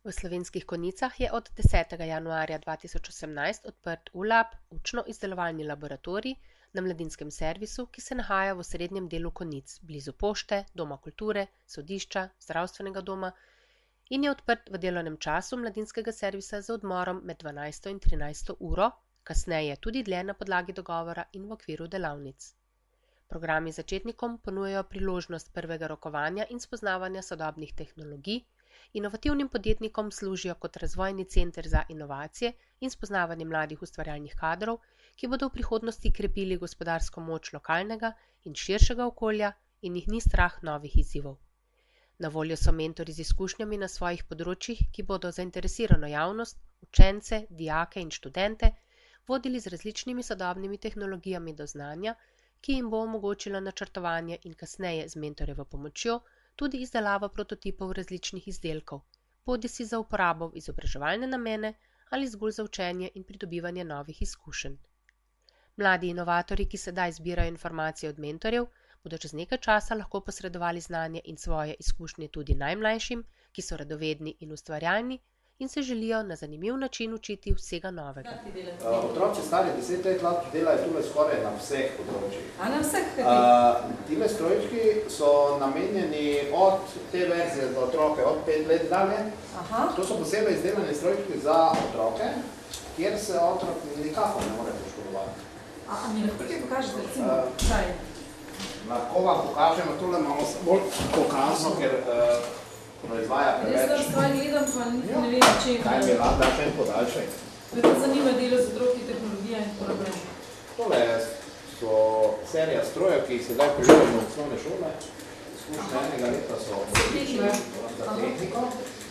V Slovenskih Konjicah je od 10. januarja 2018 odprt ULAB, učno-izdelovalni laboratorij na mladinskem servisu, ki se nahaja v osrednjem delu Konjic, blizu pošte, doma kulture, sodišča, zdravstvenega doma in je odprt v delovnem času mladinskega servisa z odmorom med 12. in 13. uro, kasneje tudi dlje na podlagi dogovora in v okviru delavnic. Programi začetnikom ponujajo priložnost prvega rokovanja in spoznavanja sodobnih tehnologij, inovativnim podjetnikom služijo kot razvojni center za inovacije in spoznavanje mladih ustvarjalnih kadrov, ki bodo v prihodnosti krepili gospodarsko moč lokalnega in širšega okolja in jih ni strah novih izzivov. Na voljo so mentorji z izkušnjami na svojih področjih, ki bodo zainteresirano javnost, učence, dijake in študente vodili z različnimi sodobnimi tehnologijami do znanja, ki jim bo omogočilo načrtovanje in kasneje z mentorjevo pomočjo tudi izdelavo prototipov različnih izdelkov, bodisi za uporabo v izobraževalne namene ali zgolj za učenje in pridobivanje novih izkušenj. Mladi inovatorji, ki sedaj zbirajo informacije od mentorjev, bodo čez nekaj časa lahko posredovali znanje in svoje izkušnje tudi najmlajšim, ki so radovedni in ustvarjalni in se želijo na zanimiv način učiti vsega novega. Otroci stari 10 let delajo tule skoraj na vseh področjih. A na vseh? Tile strojčki so namenjeni od te verzije za otroke od 5 let dalje. To so posebej izdelani strojčki za otroke, kjer se otrok nikakor ne more poškodovati. A mi lahko ti pokažete, recimo, kaj? Lahko vam pokažemo, tule imamo bolj pokazno, ker proizvaja preveč. Jaz tam stvari gledam, pa ne vem, če... Kaj mi lahko daš en podaljšek? Me to zanima delo z otroki, tehnologija in tako naprej. Tole so serija strojev, ki jih sedaj priživamo v osnovne šole. Izkušnje enega leta so odlične za tehniko.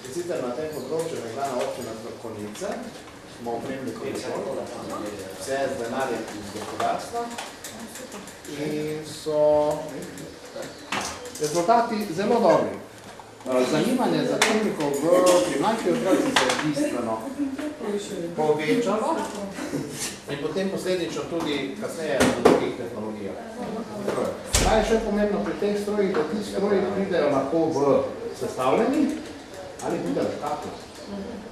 In sicer na tem področju nekdana občina Konjice smo opremili 5 šol, vse z denarjem iz gospodarstva. In so rezultati zelo dobri. Zanimanje za tehniko pri mlajših otrocih se je bistveno povečalo in potem posledično tudi kasneje v drugih tehnologijah. Kaj je še pomembno pri teh strojih, da ti stroji pridejo lahko v sestavljeni ali pridejo v kaktu.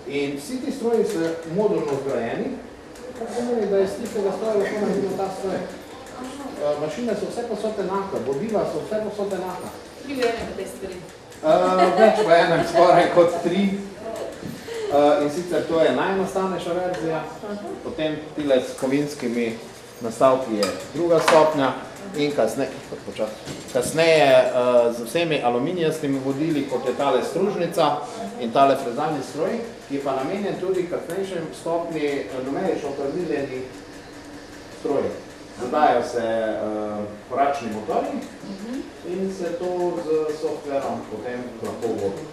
In vsi ti stroji so modulno zgrajeni, kar pomeni, da iz tistega stroja lahko naredimo ta stroj. Mašine so vse posod enaka, vodila so vse posod enaka. Primerjamo te stvari. Več v enem skoraj kot 3. In sicer to je najenostavnejša verzija, potem tile s kovinskimi nastavki je druga stopnja in kasneje z vsemi aluminijastimi vodili, kot je tale stružnica in tale frezalni stroj, ki je pa namenjen tudi kasnejšem stopni numerično predvideni stroj. Dodajo se koračni motorji in se to z softverom potem lahko vodi.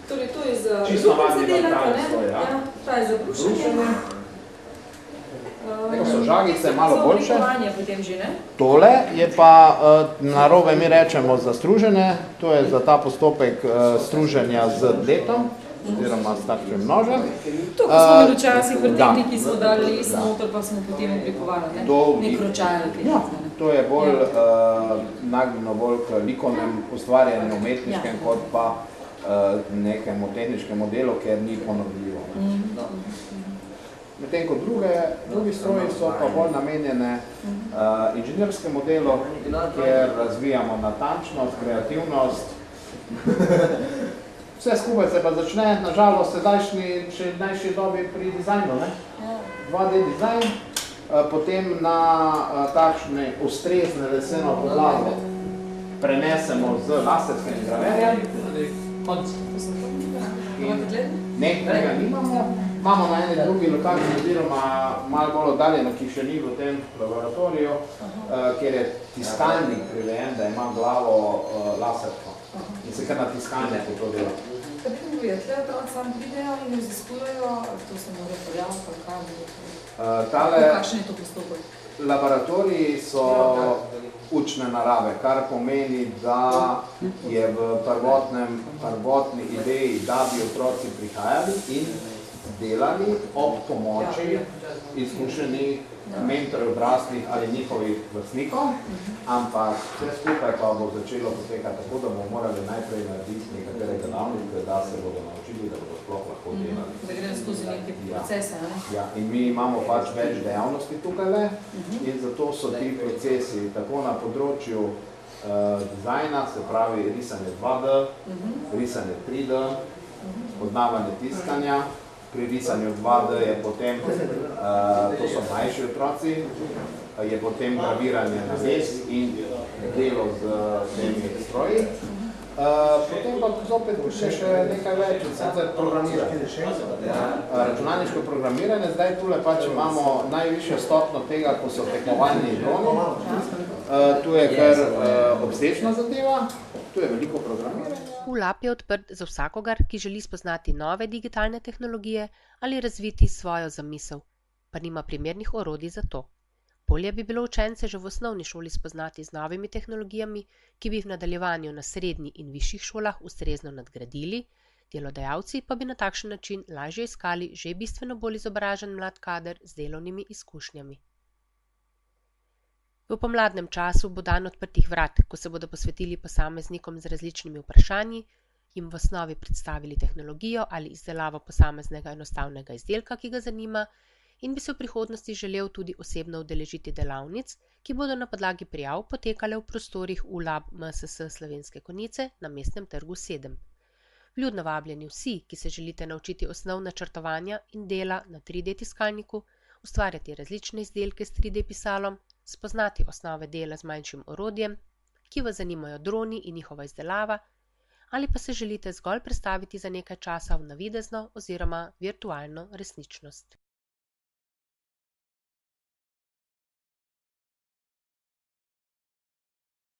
Torej, to je za župnice delate, ne? Ja, ta je za brušenje. To so žagice, malo boljše. Za oblikovanje potem že, ne? Tole je pa, narobe mi rečemo, za struženje. To je za ta postopek struženja z dletom, oziroma s takšnim nožem. To, ko smo včasih v tehniki smo dali les noter, pa smo potem oblikovali, ne? Nek ročaj. Ja, to je bolj nagnjeno bolj k likovnem ustvarjanju umetniškem, kot pa nekemu tehničkemu delu, ker ni ponovljivo. Medtem kot drugi stroji so pa bolj namenjene inženirskemu delu, kjer razvijamo natančnost, kreativnost. Vse skupaj se pa začne, nažalost, sedajšnji dobi pri dizajnu, ne? 2D dizajn, potem na takšne ustrezne leseno podlago prenesemo z laserskim graverjem. Ne, tega nimamo. Imamo na eni drugi lokaciji, oziroma malo bolj oddaljeno, ki še ni v tem laboratoriju, kjer je tiskalnik prirejen, da ima glavo laserko. In se kar na tiskanje po to dela. Kaj bi mi povedali, tle otroci sam pridejo in raziskujejo, to se mora pojaviti, kaj bi kakšen je to postopek? Laboratoriji so učne narave, kar pomeni, da je v prvotni ideji, da bi otroci prihajali in delali ob pomoči izkušenih mentorjev odraslih ali njihovih vrstnikov, ampak vse skupaj pa bo začelo potekati tako, da bomo morali najprej narediti nekatere delavnice da se bodo naučili, da bodo sploh lahko delali. Da gre skozi neke procese, ne? Ja, in mi imamo pač več dejavnosti tukaj in zato so ti procesi tako na področju dizajna, se pravi risanje 2D, risanje 3D, poznavanje tiskanja. Pri risanju 2D je potem, to so mlajši otroci, je potem graviranje na les in delo z temi stroji. Potem pa zopet še nekaj več, sicer programiranje. Računalniško programiranje, zdaj tule pač imamo najvišjo stopno tega, ko so tekmovalni droni. Tu je kar obsežna zadeva, tu je veliko programiranja. ULAB je odprt za vsakogar, ki želi spoznati nove digitalne tehnologije ali razviti svojo zamisel, pa nima primernih orodij za to. Bolje bi bilo učence že v osnovni šoli spoznati z novimi tehnologijami, ki bi jih v nadaljevanju na srednji in višjih šolah ustrezno nadgradili, delodajalci pa bi na takšen način lažje iskali že bistveno bolj izobražen mlad kader z delovnimi izkušnjami. V pomladnem času bo dan odprtih vrat, ko se bodo posvetili posameznikom z različnimi vprašanji, jim v osnovi predstavili tehnologijo ali izdelavo posameznega enostavnega izdelka, ki ga zanima, in bi se v prihodnosti želel tudi osebno udeležiti delavnic, ki bodo na podlagi prijav potekale v prostorih ULAB MSS Slovenske Konjice na Mestnem trgu 7. Vljudno vabljeni vsi, ki se želite naučiti osnov načrtovanja in dela na 3D tiskalniku, ustvarjati različne izdelke s 3D pisalom, spoznati osnove dela z manjšim orodjem, ki vas zanimajo droni in njihova izdelava, ali pa se želite zgolj prestaviti za nekaj časa v navidezno oziroma virtualno resničnost.